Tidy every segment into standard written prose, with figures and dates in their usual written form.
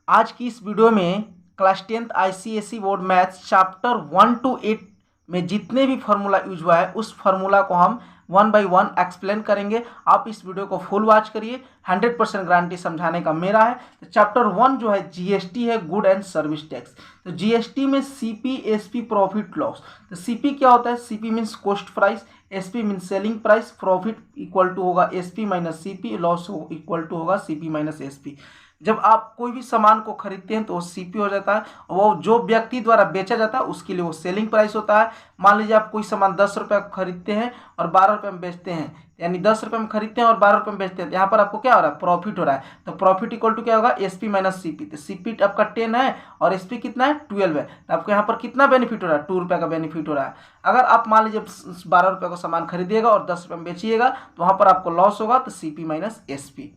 आज की इस वीडियो में class 10th ICSE board maths chapter 1 to 8 में जितने भी फार्मूला यूज हुआ है उस फार्मूला को हम वन बाय वन एक्सप्लेन करेंगे। आप इस वीडियो को फुल वॉच करिए, 100% गारंटी समझाने का मेरा है। तो चैप्टर 1 जो है जीएसटी है, गुड एंड सर्विस टैक्स। तो जीएसटी में सीपी, एसपी, प्रॉफिट लॉस। तो सीपी क्या होता है? CP means cost price, SP means selling price, profit equal to होगा SP minus CP, loss equal to होगा सीपी माइनस एसपी। जब आप कोई भी सामान को खरीदते हैं तो वो सीपी हो जाता है, वो जो व्यक्ति द्वारा बेचा जाता है उसके लिए वो सेलिंग प्राइस होता है। मान लीजिए आप कोई सामान 10 रुपये का खरीदते हैं और 12 रुपये में बेचते हैं, यानी 10 रुपये में खरीदते हैं और 12 रुपये में बेचते हैं, यहाँ पर आपको क्या हो रहा है? प्रॉफिट हो रहा है। तो प्रॉफिट इक्वल टू क्या होगा? SP minus CP. तो सीपी आपका 10 है और एसपी कितना है? 12 है। तो आपको यहाँ पर कितना बेनिफिट हो रहा है? 2 रुपये का बेनिफिट हो रहा है। अगर आप मान लीजिए 12 रुपये का सामान खरीदिएगा और 10 रुपये में बेचिएगा तो वहाँ पर आपको लॉस होगा, तो सीपी माइनस एसपी।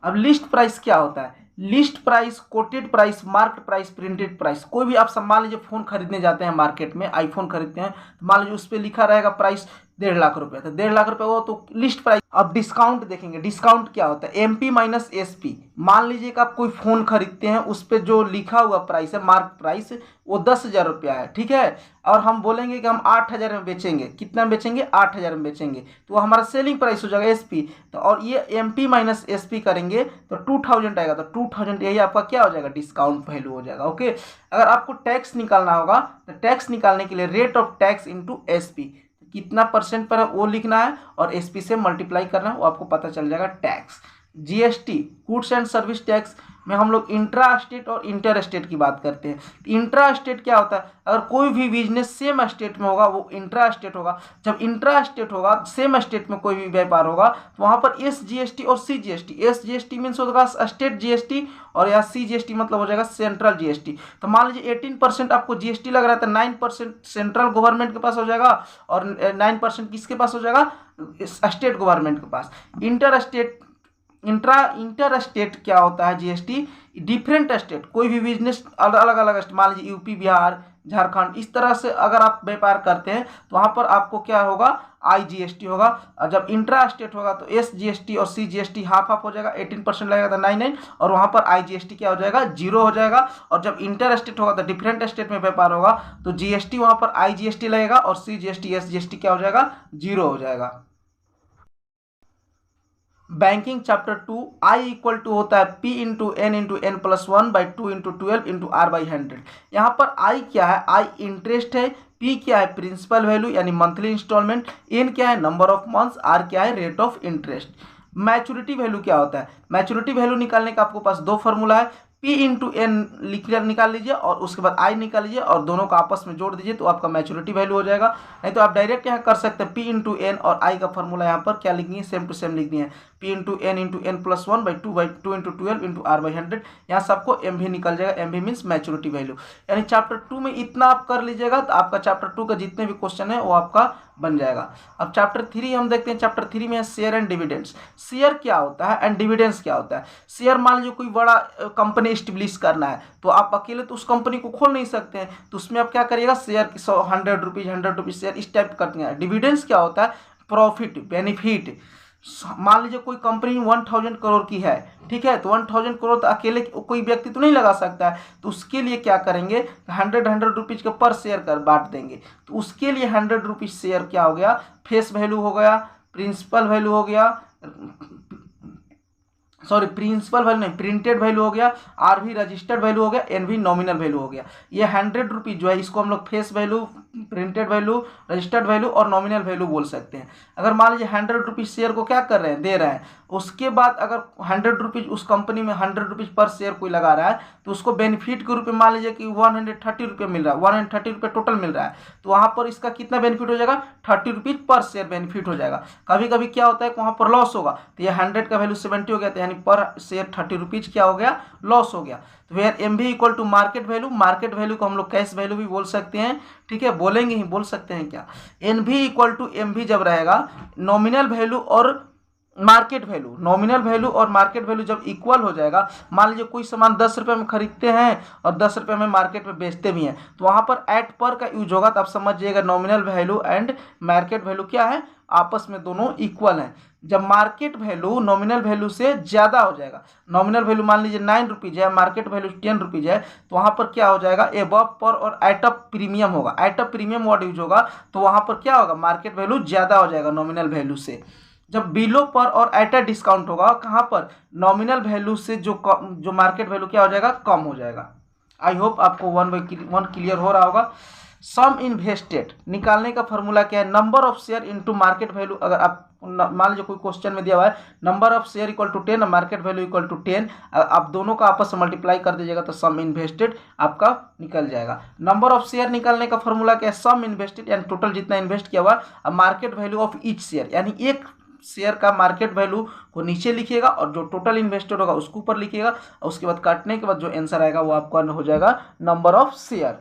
अब लिस्ट प्राइस क्या होता है? List price, coated price, marked price, printed price. कोई भी आप मान लीजिए फोन खरीदने जाते हैं मार्केट में, आईफोन खरीदते हैं, तो मान लीजिए उस पर लिखा रहेगा प्राइस 1.5 लाख रुपए, तो 1.5 लाख रुपए वो तो लिस्ट प्राइस। अब डिस्काउंट देखेंगे, डिस्काउंट क्या होता है? MP minus SP. मान लीजिए कि आप कोई फोन खरीदते हैं, उस पर जो लिखा हुआ प्राइस है, मार्क प्राइस, वो 10,000 रुपया है, ठीक है, और हम बोलेंगे कि हम 8,000 में बेचेंगे। कितना में बेचेंगे? 8,000 में बेचेंगे, तो वो हमारा सेलिंग प्राइस हो जाएगा एसपी। तो और ये एमपी माइनस एसपी करेंगे तो 2,000 आएगा, तो 2,000 यही आपका क्या हो जाएगा? डिस्काउंट वैल्यू हो जाएगा। ओके, अगर आपको टैक्स निकालना होगा तो टैक्स निकालने के लिए rate of tax into SP, कितना परसेंट पर है वो लिखना है और एसपी से मल्टीप्लाई करना है, वो आपको पता चल जाएगा tax. GST, goods and service tax में हम लोग इंट्रा स्टेट और इंटर स्टेट की बात करते हैं। इंट्रा स्टेट क्या होता है? अगर कोई भी बिजनेस सेम स्टेट में होगा वो इंट्रा स्टेट होगा। जब इंट्रा स्टेट होगा, सेम स्टेट में कोई भी व्यापार होगा, तो वहाँ पर एस जीएसटी और C GST. S GST means होगा स्टेट जीएसटी और या सी जीएसटी मतलब हो जाएगा सेंट्रल जीएसटी। तो मान लीजिए 18% आपको जीएसटी लग रहा है, तो 9% सेंट्रल गवर्नमेंट के पास हो जाएगा और 9% किसके पास हो जाएगा? स्टेट गवर्नमेंट के पास। इंटर स्टेट क्या होता है? जीएसटी डिफरेंट स्टेट, कोई भी बिजनेस अलग अलग स्टेट, मान लीजिए यूपी, बिहार, झारखंड, इस तरह से अगर आप व्यापार करते हैं तो वहां पर आपको क्या होगा? आई जीएसटी होगा। और जब इंट्रा स्टेट होगा तो एस जीएसटी और सी जीएसटी हाफ हाफ हो जाएगा, 18% लगेगा तो 9 और वहां पर आई जीएसटी क्या हो जाएगा? 0 हो जाएगा। और जब इंटर स्टेट होगा तो डिफरेंट स्टेट में व्यापार होगा तो जीएसटी वहां पर आई जीएसटी लगेगा और सी जीएसटी, एस जीएसटी क्या हो जाएगा? 0 हो जाएगा। Banking chapter 2, I equal to होता है P into N plus 1 by 2 into 12 into R by 100। यहाँ पर आई क्या है? आई इंटरेस्ट है, पी क्या है? प्रिंसिपल वैल्यू यानी मंथली इंस्टॉलमेंट, एन क्या है? नंबर ऑफ मंथ्स, आर क्या है? Rate of interest. Maturity value क्या होता है? मैच्योरिटी वैल्यू निकालने का आपको पास दो फॉर्मूला है, P इंटू एन निकाल लीजिए और उसके बाद आई निकाल लीजिए और दोनों को आपस में जोड़ दीजिए तो आपका मैच्योरिटी वैल्यू हो जाएगा। नहीं तो आप डायरेक्ट यहाँ कर सकते हैं, P इंटू एन और आई का फॉर्मूला यहाँ पर क्या लिखनी है? सेम टू सेम लिखनी है, P into N plus 1 by 2 into 12 into R by 100। यहाँ सबको एम भी निकल जाएगा, M V means maturity value. यानी चैप्टर 2 में इतना आप कर लीजिएगा तो आपका चैप्टर 2 का जितने भी क्वेश्चन है वो आपका बन जाएगा। अब चैप्टर 3 हम देखते हैं। चैप्टर 3 में है शेयर एंड डिविडेंड्स। शेयर क्या होता है एंड डिविडेंड्स क्या होता है? शेयर मान लीजिए कोई बड़ा कंपनी स्टेब्लिश करना है तो आप अकेले तो उस कंपनी को खोल नहीं सकते हैं, तो उसमें आप क्या करिएगा? शेयर 100 रुपीज़ 100 रुपीज़ शेयर इस टाइप करते हैं। डिविडेंड्स क्या होता है? Profit, benefit. मान लीजिए कोई कंपनी 1000 करोड़ की है, ठीक है, तो 1000 करोड़ तो अकेले कोई व्यक्ति तो नहीं लगा सकता है, तो उसके लिए क्या करेंगे? 100 रुपीज़ के पर शेयर कर बांट देंगे। तो उसके लिए 100 रुपीज़ शेयर क्या हो गया? फेस वैल्यू हो गया, प्रिंसिपल वैल्यू हो गया, सॉरी प्रिंसिपल वैल्यू नहीं, प्रिंटेड वैल्यू हो गया, आर भी रजिस्टर्ड वैल्यू हो गया, एन भी नॉमिनल वैल्यू हो गया। ये 100 रुपीज़ जो है इसको हम लोग face value, printed value, registered value और नॉमिनल वैल्यू बोल सकते हैं। अगर मान लीजिए 100 रुपीज़ शेयर को क्या कर रहे हैं? दे रहे हैं। उसके बाद अगर 100 रुपीज़ उस कंपनी में 100 रुपीज़ पर शेयर कोई लगा रहा है तो उसको बेनिफिट के रूप में मान लीजिए कि 130 रुपये मिल रहा है, 130 रुपये टोटल मिल रहा है, तो वहाँ पर इसका कितना बेनिफिट हो जाएगा? 30 रुपीज़ पर शेयर बेनिफिट हो जाएगा। कभी कभी क्या होता है कि वहाँ पर लॉस होगा, तो ये 100 का वैल्यू 70 हो गया, तो यानी पर शेयर 30 रुपीज़ क्या हो गया? लॉस हो गया। तो where M V equal to market value. Market value को हम लोग कैश वैल्यू भी बोल सकते हैं, ठीक है, बोलेंगे ही, बोल सकते हैं क्या? एन भी इक्वल टू एम भी जब रहेगा, नॉमिनल वैल्यू और मार्केट वैल्यू, नॉमिनल वैल्यू और मार्केट वैल्यू जब इक्वल हो जाएगा, मान लीजिए कोई सामान 10 रुपये में खरीदते हैं और 10 रुपये में मार्केट में बेचते भी हैं, तो वहाँ पर एट पर का यूज होगा, तो आप समझिएगा nominal value and market value क्या है? आपस में दोनों इक्वल हैं। जब मार्केट वैल्यू नॉमिनल वैल्यू से ज़्यादा हो जाएगा, नॉमिनल वैल्यू मान लीजिए 9 रुपीज़ है, मार्केट वैल्यू 10 रुपीज़ है, तो वहाँ पर क्या हो जाएगा, एबव पर और एट अ प्रीमियम होगा। At a premium word use होगा तो वहाँ पर क्या होगा, मार्केट वैल्यू ज़्यादा हो जाएगा नॉमिनल वैल्यू से। जब बिलो पर और एट अ डिस्काउंट होगा, कहाँ पर, नॉमिनल वैल्यू से जो मार्केट वैल्यू क्या हो जाएगा, कम हो जाएगा। आई होप आपको 1 by 1 क्लियर हो रहा होगा। सम इन्वेस्टेड निकालने का फॉर्मूला क्या है, number of share into market value. अगर आप मान लीजिए कोई क्वेश्चन में दिया हुआ है number of share equal to 10 और मार्केट वैल्यू इक्वल टू 10, आप दोनों का आपस में मल्टीप्लाई कर दीजिएगा तो सम इन्वेस्टेड आपका निकल जाएगा। नंबर ऑफ शेयर निकालने का फॉर्मूला क्या है, सम इन्वेस्टेड यानी टोटल जितना इन्वेस्ट किया हुआ, अब market value of each share यानी एक शेयर का मार्केट वैल्यू को नीचे लिखिएगा और जो टोटल इन्वेस्टेड होगा उसको ऊपर लिखिएगा, और उसके बाद काटने के बाद जो आंसर आएगा वो आपका हो जाएगा नंबर ऑफ शेयर।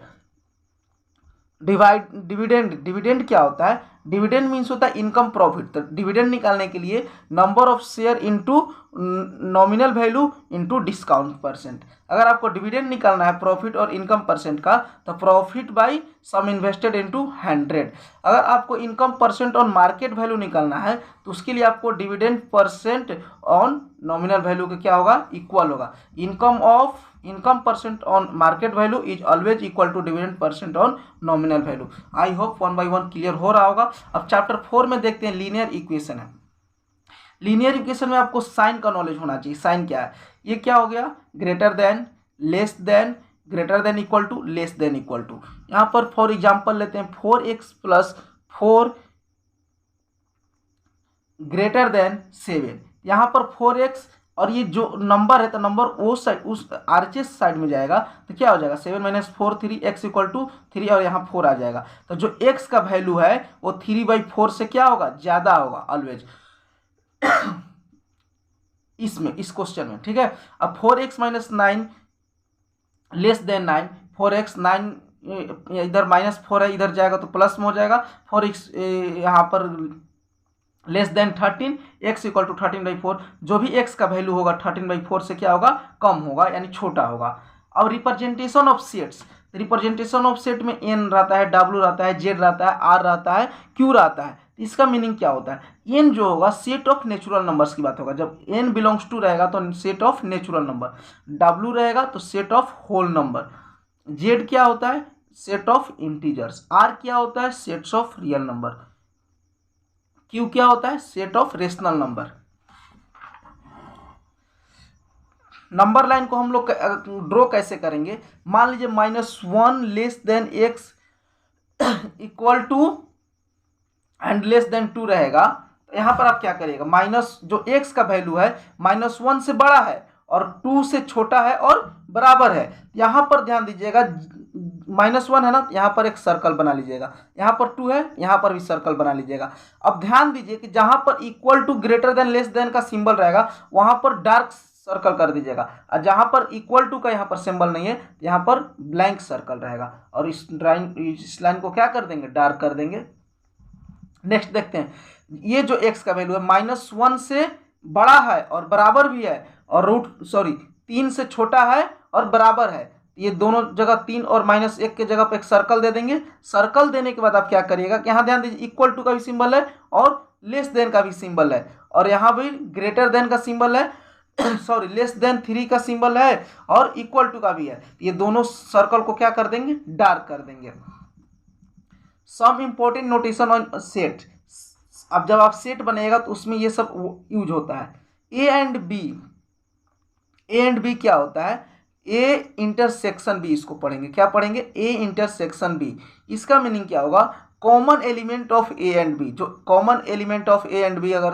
डिविडेंड क्या होता है, डिविडेंड मीन्स होता है इनकम प्रॉफिट। तो डिविडेंड निकालने के लिए number of share into nominal value into discount percent. अगर आपको डिविडेंड निकालना है प्रॉफिट और इनकम परसेंट का, तो profit by sum invested into 100। अगर आपको income percent on market value निकालना है तो उसके लिए आपको dividend percent on nominal value का क्या होगा, इक्वल होगा। Income percent on market value is always equal to dividend percent on nominal value. I hope 1 by 1 clear हो रहा होगा। अब चैप्टर 4 में देखते हैं लीनियर इक्वेशन है। लीनियर इक्वेशन में आपको साइन का नॉलेज होना चाहिए। साइन क्या है, ये क्या हो गया, greater than, less than, greater than equal to, less than equal to. यहाँ पर फॉर एग्जाम्पल लेते हैं 4x + 4 ग्रेटर देन 7। यहाँ पर 4x और ये जो नंबर है तो नंबर वो साइड उस आरएचएस साइड में जाएगा तो क्या हो जाएगा, 7 - 4 3x इक्वल टू 3 और यहाँ 4 आ जाएगा। तो जो x का वैल्यू है वो 3/4 से क्या होगा, ज़्यादा होगा ऑलवेज इसमें, इस क्वेश्चन में, ठीक है। अब 4x - 9 लेस देन 9, 4x 9 इधर -4 है, इधर जाएगा तो प्लस में हो जाएगा। 4x यहाँ पर less than 13, x equal to 13/4। जो भी x का वैल्यू होगा 13/4 से क्या होगा, कम होगा यानी छोटा होगा। अब representation of sets, representation of set में n रहता है, w रहता है, z रहता है, r रहता है, q रहता है। इसका मीनिंग क्या होता है, n जो होगा सेट ऑफ नेचुरल नंबर्स की बात होगा। जब n बिलोंग्स टू रहेगा तो set of natural number, w रहेगा तो set of whole number, z क्या होता है, सेट ऑफ इंटीजर्स, r क्या होता है, sets of real number, Q क्या होता है, set of rational number. Number line को हम लोग ड्रॉ कैसे करेंगे, मान लीजिए -1 less than x equal to and less than 2 रहेगा। तो यहाँ पर आप क्या करिएगा, माइनस जो x का वैल्यू है -1 से बड़ा है और 2 से छोटा है और बराबर है। यहाँ पर ध्यान दीजिएगा, -1 है ना, यहाँ पर एक सर्कल बना लीजिएगा, यहाँ पर 2 है, यहाँ पर भी सर्कल बना लीजिएगा। अब ध्यान दीजिए कि जहाँ पर equal to, greater than, less than का सिंबल रहेगा वहाँ पर डार्क सर्कल कर दीजिएगा, और जहाँ पर इक्वल टू का यहाँ पर सिंबल नहीं है यहाँ पर ब्लैंक सर्कल रहेगा, और इस लाइन को क्या कर देंगे, डार्क कर देंगे। नेक्स्ट देखते हैं, ये जो x का वैल्यू है -1 से बड़ा है और बराबर भी है, और 3 से छोटा है और बराबर है। ये दोनों जगह 3 और -1 के जगह पर एक सर्कल दे देंगे। सर्कल देने के बाद आप क्या करिएगा कि यहाँ ध्यान दीजिए, इक्वल टू का भी सिंबल है और लेस देन का भी सिंबल है, और यहाँ भी ग्रेटर देन का सिंबल है लेस देन 3 का सिंबल है और इक्वल टू का भी है। ये दोनों सर्कल को क्या कर देंगे, डार्क कर देंगे। Some important notation on set, अब जब आप सेट बनेगा तो उसमें ये सब यूज होता है। ए एंड बी क्या होता है, ए इंटरसेक्शन बी, इसको पढ़ेंगे, क्या पढ़ेंगे, ए इंटरसेक्शन बी। इसका मीनिंग क्या होगा, common element of A and B. जो common element of A and B, अगर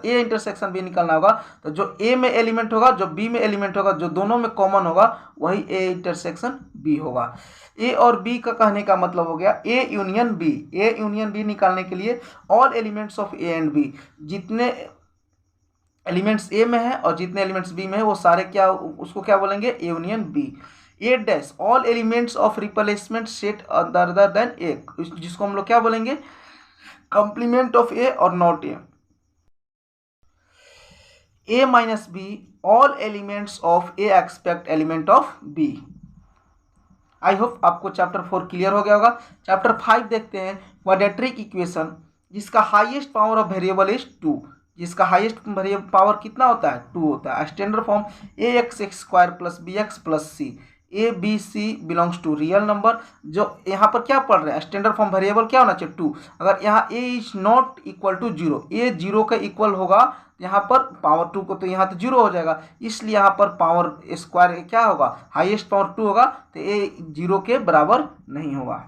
ए इंटरसेक्शन बी निकालना होगा तो जो ए में एलिमेंट होगा, जो बी में एलिमेंट होगा, जो दोनों में कॉमन होगा वही ए इंटरसेक्शन बी होगा। ए और बी का कहने का मतलब हो गया A union B. A union B निकालने के लिए all elements of A and B, जितने एलिमेंट्स ए में है और जितने एलिमेंट्स बी में है वो सारे क्या, उसको क्या बोलेंगे, A union B. A dash all elements of replacement set other than A, जिसको हम लोग क्या बोलेंगे, कंप्लीमेंट ऑफ ए और not A. A minus B all elements of A expect element of B. I hope आपको chapter 4 clear हो गया होगा। चैप्टर 5 देखते हैं, क्वाड्रेटिक इक्वेशन। जिसका highest power of variable is 2, जिसका हाईएस्ट पावर कितना होता है 2 होता है। Standard form A X X square plus B X plus C, A B C belongs to real number. जो यहाँ पर क्या पढ़ रहे हैं, स्टैंडर्ड फॉर्म वेरिएबल क्या होना चाहिए 2। अगर यहाँ ए इज नॉट इक्वल टू 0, ए 0 का इक्वल होगा यहाँ पर पावर 2 को, तो यहाँ तो 0 हो जाएगा, इसलिए यहाँ पर पावर स्क्वायर क्या होगा, हाईएस्ट पावर 2 होगा, तो ए 0 के बराबर नहीं होगा।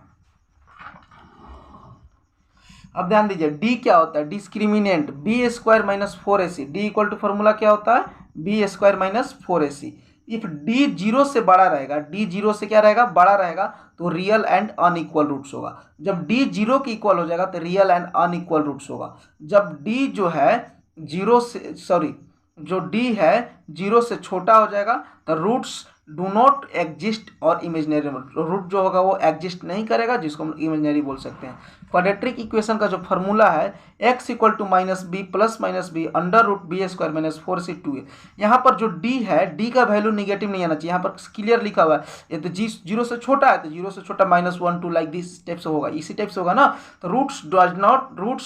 अब ध्यान दीजिए डी क्या होता है, discriminant B square minus 4ac, D equal to formula क्या होता है B square minus 4ac। If D 0 से बड़ा रहेगा, डी 0 से क्या रहेगा बड़ा रहेगा, तो रियल एंड अनइक्वल रूट्स होगा। जब डी 0 के इक्वल हो जाएगा तो रियल एंड अनइक्वल रूट्स होगा। जब डी जो है 0 से जो डी है 0 से छोटा हो जाएगा तो रूट्स डू नॉट एग्जिस्ट और इमेजिनरी रूट जो होगा वो एग्जिस्ट नहीं करेगा, जिसको हम इमेजिनरी बोल सकते हैं। क्वाड्रेटिक इक्वेशन का जो फॉर्मूला है x equal to minus B plus minus B under root B square minus 4c 2a। यहाँ पर जो d है, d का वैल्यू निगेटिव नहीं आना चाहिए, यहाँ पर क्लियर लिखा हुआ है ये तो जी 0 से छोटा है, तो 0 से छोटा -1 2 लाइक दिस टाइप से होगा, इसी टाइप से होगा ना। तो रूट्स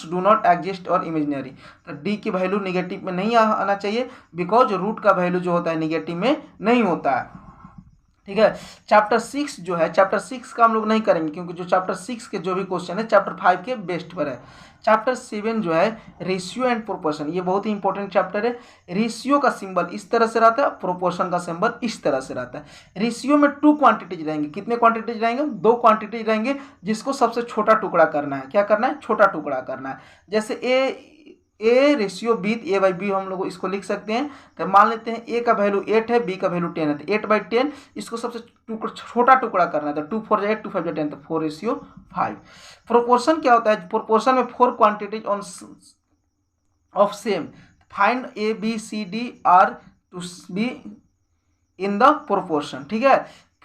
डू नॉट एग्जिस्ट और इमेजिनरी, तो d की वैल्यू निगेटिव में नहीं आना चाहिए, बिकॉज रूट का वैल्यू जो होता है निगेटिव में नहीं होता है। ठीक है, चैप्टर 6 जो है, चैप्टर 6 का हम लोग नहीं करेंगे क्योंकि जो चैप्टर 6 के जो भी क्वेश्चन है चैप्टर 5 के बेस्ट पर है। चैप्टर 7 जो है रेशियो एंड प्रोपोर्शन, ये बहुत ही इंपॉर्टेंट चैप्टर है। रेशियो का सिंबल इस तरह से रहता है, प्रोपोर्शन का सिंबल इस तरह से रहता है। रेशियो में 2 क्वांटिटीज रहेंगे, कितने क्वांटिटीज रहेंगे 2 क्वांटिटीज रहेंगे, जिसको सबसे छोटा टुकड़ा करना है। क्या करना है, छोटा टुकड़ा करना है। जैसे A ratio B, A by B हम लोग इसको लिख सकते हैं। तो मान लेते हैं ए का वैल्यू 8 है, बी का वैल्यू 10 है, तो 8/10 इसको सबसे छोटा टुकड़ा करना है। तो 2 4 8 2 5 10, तो 4:5। प्रोपोर्शन क्या होता है, प्रोपोर्शन में 4 quantities on of same, find A B C D are to be in the proportion. ठीक है,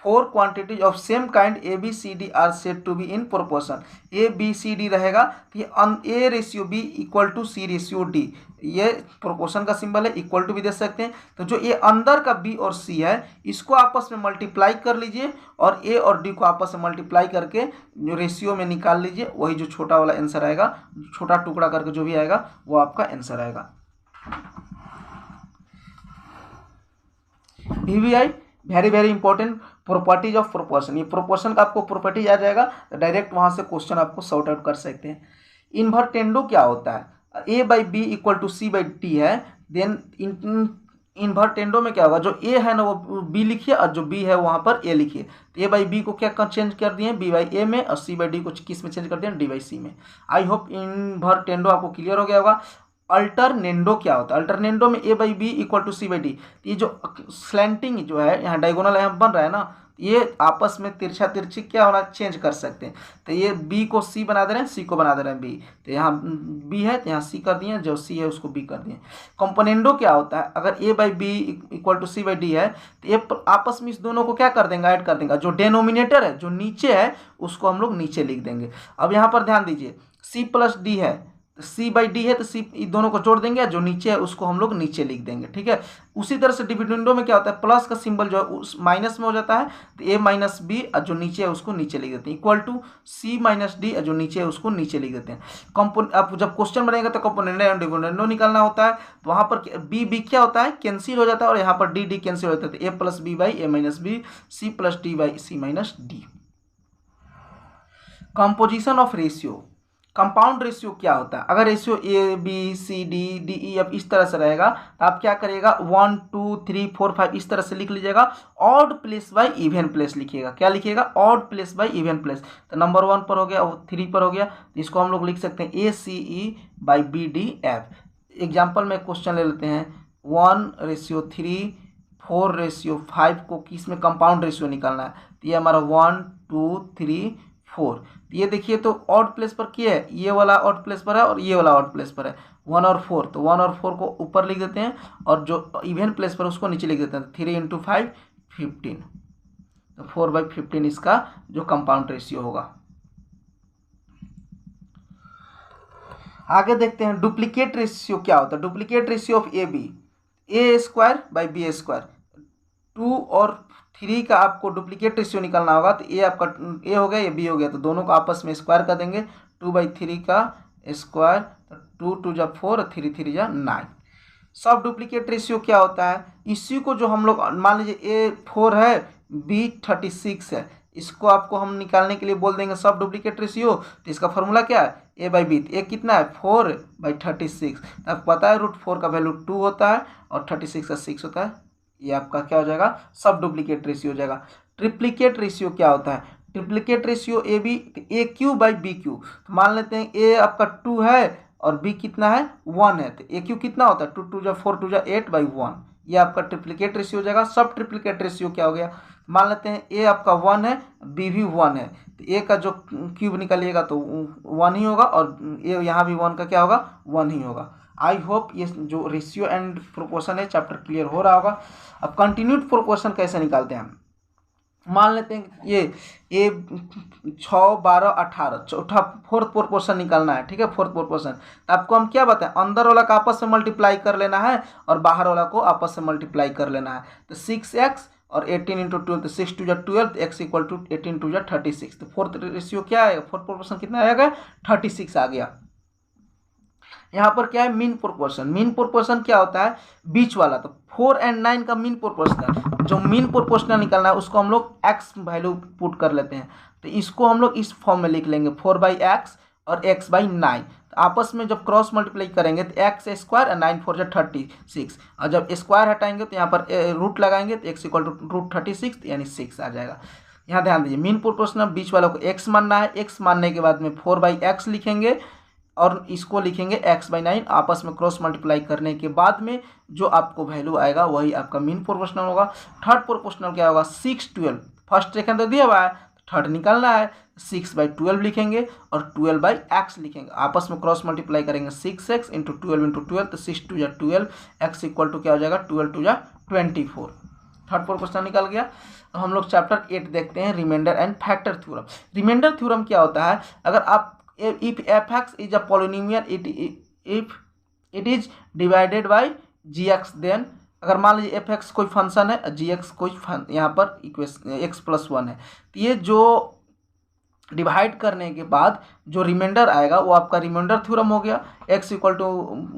4 quantities of same kind A B C D are said to be in proportion. A B C D रहेगा तो ये A ratio B equal to C ratio D, ये proportion का symbol है, equal to भी दे सकते हैं। तो जो ये अंदर का बी और सी है इसको आपस में मल्टीप्लाई कर लीजिए और ए और डी को आपस में मल्टीप्लाई करके जो रेशियो में निकाल लीजिए, वही जो छोटा वाला आंसर आएगा, छोटा टुकड़ा करके जो भी आएगा वो आपका आंसर आएगा। VVI very very important, properties of proportion, ये प्रोपोर्शन का आपको प्रॉपर्टीज आ जाएगा तो डायरेक्ट वहाँ से क्वेश्चन आपको सॉर्ट आउट कर सकते हैं। इन्वर्टेंडो क्या होता है, A by B equal to C by T है, देन इन्वर्टेंडो में क्या होगा, जो ए है ना वो बी लिखिए और जो बी है वहाँ पर ए लिखिए। तो ए बाई बी को क्या चेंज कर दिए बी बाई ए में, और सी बाई डी को किस में चेंज कर दिए डी बाई सी में। आई होप इन्वर्टेंडो आपको क्लियर हो गया होगा। अल्टरनेंडो क्या होता है, अल्टरनेंडो में A by B equal to C by D. ये जो स्लैंटिंग जो है यहाँ डायगोनल यहाँ बन रहा है ना, ये आपस में तिरछा तिरछी क्या होना चेंज कर सकते हैं। तो ये बी को सी बना दे रहे हैं, सी को बना दे रहे हैं बी, तो यहाँ बी है तो यहाँ सी कर दिए, जो सी है उसको बी कर दिए। कंपोनेंडो क्या होता है, अगर A by B equal to C by D है तो ये आपस में इस दोनों को क्या कर देंगे, ऐड कर देंगे। जो डेनोमिनेटर है जो नीचे है उसको हम लोग नीचे लिख देंगे। अब यहाँ पर ध्यान दीजिए सी प्लस डी है, सी बाई डी है तो सी दोनों को जोड़ देंगे, जो नीचे है उसको हम लोग नीचे लिख देंगे। ठीक है, उसी तरह से डिविडेंडो में क्या होता है, प्लस का सिंबल जो है उस माइनस में हो जाता है, तो ए माइनस बी और जो नीचे है उसको नीचे लिख देते हैं, equal to C minus D और जो नीचे है उसको नीचे लिख देते हैं। अब जब क्वेश्चन बनेगा तो कंपोनेंडो एंड डिविडेंडो निकालना होता है, तो वहाँ पर बी बी क्या होता है कैंसिल हो जाता है, और यहाँ पर डी डी कैंसिल हो जाता है, तो A plus B by A minus B, C plus D by C minus D. Composition of ratio, compound ratio क्या होता है, अगर ratio A B C D D E F इस तरह से रहेगा तो आप क्या करिएगा 1 2 3 4 5 इस तरह से लिख लीजिएगा। Odd place by even place लिखिएगा, क्या लिखिएगा odd place by even place. तो नंबर 1 पर हो गया, 3 पर हो गया, तो इसको हम लोग लिख सकते हैं A C E by B D F. Example में क्वेश्चन ले लेते हैं 1:3 4:5 को किस में कंपाउंड रेशियो निकालना है, तो ये हमारा 1 2 3 4। ये देखिए तो ऑड प्लेस पर क्या है, ये वाला ऑड प्लेस पर है और ये वाला ऑड प्लेस पर है 1 और 4, तो 1 और 4 को ऊपर लिख देते हैं और जो इवन प्लेस पर उसको नीचे लिख देते हैं। 3 × 5 15, तो 4/15 इसका जो कंपाउंड रेशियो होगा। आगे देखते हैं डुप्लीकेट रेशियो क्या होता है। Duplicate ratio of A B, A square by B square, 2 और 3 का आपको डुप्लीकेट रेशियो निकालना होगा। तो ए आपका ए हो गया, ये बी हो गया, तो दोनों को आपस में स्क्वायर कर देंगे। 2/3 का स्क्वायर, तो 2 2 जा 4, 3 3 जा 9। सब डुप्लीकेट रेशियो क्या होता है, इसी को जो हम लोग मान लीजिए A4 है, B36 है, इसको आपको हम निकालने के लिए बोल देंगे सब डुप्लीकेट रेशियो। तो इसका फॉर्मूला क्या है, A/B। ए कितना है 4/36। आपको पता है √4 का वैल्यू 2 होता है और 36 का 6 होता है। ये आपका क्या हो जाएगा, सब डुप्लीकेट रेशियो हो जाएगा। ट्रिप्लीकेट रेशियो क्या होता है, ट्रिप्लीकेट रेशियो AQ/BQ। तो मान लेते हैं A आपका 2 है और B कितना है 1 है, तो AQ कितना होता है 2 2 जा 4 2 जा 8/1। ये आपका ट्रिप्लीकेट रेशियो हो जाएगा। सब ट्रिप्लीकेट रेशियो क्या हो गया, मान लेते हैं A आपका 1 है, B भी 1 है, तो A का जो क्यूब निकालिएगा तो 1 ही होगा और A यहाँ भी 1 का क्या होगा 1 ही होगा। आई होप ये जो रेशियो एंड प्रोपोर्शन है चैप्टर क्लियर हो रहा होगा। अब कंटिन्यूड प्रोपोर्शन कैसे निकालते हैं, मान लेते हैं ये 6 12 18 चौथा फोर्थ प्रोपोर्शन निकालना है, ठीक है, फोर्थ प्रोपोर्शन। तो आपको हम क्या बताएं, अंदर वाला का आपस में मल्टीप्लाई कर लेना है और बाहर वाला को आपस में मल्टीप्लाई कर लेना है। तो 6x और 18 × 12, तो 6 2 जा 12, तो x = 18 2 जा 36। तो फोर्थ रेशियो क्या है, फोर्थ प्रोपोर्शन कितना आएगा 36 आ गया। यहाँ पर क्या है मीन प्रोपोर्शन। मीन प्रोपोर्शन क्या होता है, बीच वाला। तो 4 और 9 का मीन प्रोपोर्शनल, जो मीन प्रोपोर्शनल निकालना है उसको हम लोग x वैल्यू पुट कर लेते हैं। तो इसको हम लोग इस फॉर्म में लिख लेंगे 4/x और x/9। तो आपस में जब क्रॉस मल्टीप्लाई करेंगे तो x² और 9 4 जा 36, और जब स्क्वायर हटाएंगे तो यहाँ पर रूट लगाएंगे तो x = √36 यानी 6 आ जाएगा। यहाँ ध्यान दीजिए मीन प्रोपोर्शनल बीच वालों को x मानना है, x मानने के बाद में 4/x लिखेंगे और इसको लिखेंगे x/9। आपस में क्रॉस मल्टीप्लाई करने के बाद में जो आपको वैल्यू आएगा वही आपका मीन प्रोपोर्शनल होगा। थर्ड प्रोपोर्शनल क्या होगा 6 12, फर्स्ट सेकंड तो दिया हुआ है, थर्ड निकालना है, 6/12 लिखेंगे और 12/x लिखेंगे। आपस में क्रॉस मल्टीप्लाई करेंगे 6x × 12 × 12, तो 6 2 जा 12, x = क्या हो जाएगा 12 2 जा 24। थर्ड प्रोपोर्शनल निकल गया। तो हम लोग चैप्टर 8 देखते हैं, remainder and factor theorem. Remainder theorem क्या होता है, अगर आप if f(x) is a polynomial if it is divided by gx, then अगर मान लीजिए f(x) कोई फंक्शन है, gx कोई यहाँ पर इक्वेशन x+1 है, तो ये जो डिवाइड करने के बाद जो रिमाइंडर आएगा वो आपका रिमाइंडर थ्योरम हो गया। x =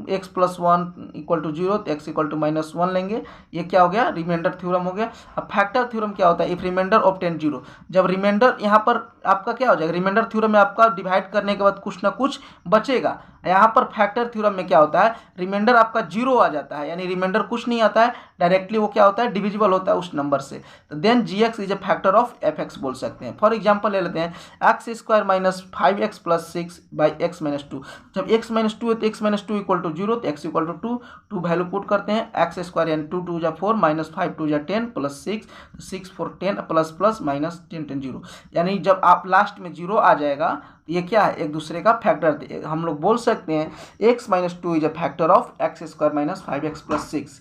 x+1 = 0, तो x = -1 लेंगे, ये क्या हो गया रिमाइंडर थ्योरम हो गया। अब फैक्टर थ्योरम क्या होता है, इफ रिमाइंडर ऑब्टेन 0, जब रिमाइंडर यहाँ पर आपका क्या हो जाएगा, रिमाइंडर थ्योरम में आपका डिवाइड करने के बाद कुछ ना कुछ बचेगा। यहाँ पर फैक्टर थ्योरम में क्या होता है, रिमाइंडर आपका 0 आ जाता है, यानी रिमाइंडर कुछ नहीं आता है, डायरेक्टली वो क्या होता है डिविजिबल होता है उस नंबर से। तो then gx is a factor of fx बोल सकते हैं। फॉर एग्जाम्पल ले लेते हैं x² - 5x + 6/x - 2। जब x - 2 है तो x - 2 = 0, तो x = 2 वैल्यू पुट करते हैं, x² यानी 2 2 जा 4 -5 2 जा 10 + 6 6 4 10 प्लस -10 10 0, यानी जब आप लास्ट में 0 आ जाएगा तो ये क्या है एक दूसरे का फैक्टर। हम लोग बोल सकते हैं x - 2 is a factor of x² - 5x + 6।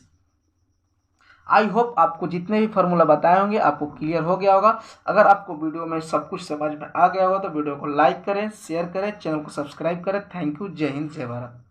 I hope आपको जितने भी फार्मूला बताए होंगे आपको क्लियर हो गया होगा। अगर आपको वीडियो में सब कुछ समझ में आ गया होगा तो वीडियो को लाइक करें, शेयर करें, चैनल को सब्सक्राइब करें। Thank you. जय हिंद, जय भारत।